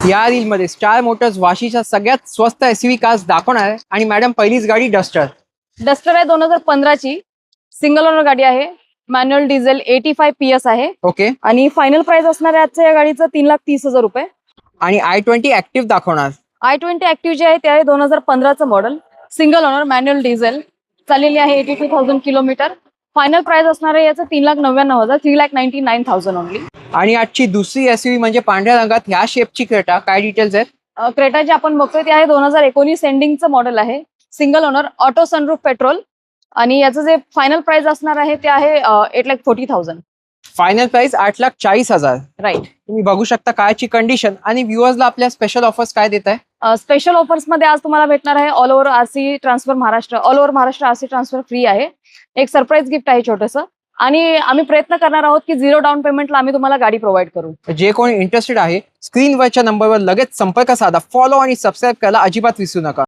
या रील मध्ये star Motors वाशीच्या सगळ्यात स्वस्त एसयूव्ही कार्स दाखवणार आहे आणि मॅडम पहिलीच गाडी डस्टर. डस्टर आहे 2015 ची, सिंगल ओनर गाडी आहे, मॅन्युअल डिझेल 85 PS आहे. ओके. आणि फायनल प्राइस असणार आहे आजच्या या गाडीचं 3,30,000 रुपये. आणि i20 ऍक्टिव्ह दाखवणार. i20 ऍक्टिव्ह जे आहे ते आहे 2015चं model, single owner, manual diesel, चाललेली आहे 82,000 किलोमीटर. फायनल प्राइस असणार आहे याचं 3,99,000, 3,99,000 ओनली. आणि आजची दुसरी एसयूव्ही म्हणजे पांढऱ्या रंगात ह्या शेपची क्रेटा. काय डिटेल्स आहेत? क्रेटा जे आपण बघतोय ते आहे 2019 एंडिंगचं मॉडेल आहे, single owner, auto sunroof, petrol. आणि याचं जे फायनल प्राइस असणार आहे ते आहे 8,40,000. Final price 8,40,000. राईट. तुम्ही बघू शकता कारची कंडिशन. आणि व्ह्युअर्सला आपल्या स्पेशल ऑफर्स काय देत आहे? स्पेशल ऑफर्स मध्ये आज तुम्हाला भेटणार आहे all over RC transfer Maharashtra, all over Maharashtra RC transfer free आहे. एक सरप्राईज गिफ्ट आहे छोटंसं. आणि आम्ही प्रयत्न करणार आहोत की 0 डाऊन पेमेंटला आम्ही तुम्हाला गाडी प्रोव्हाइड करू. जे कोणी इंटरेस्टेड आहे स्क्रीनवरच्या नंबरवर लगेच संपर्क साधा, फॉलो आणि सबस्क्राईब करायला अजिबात विसरू नका.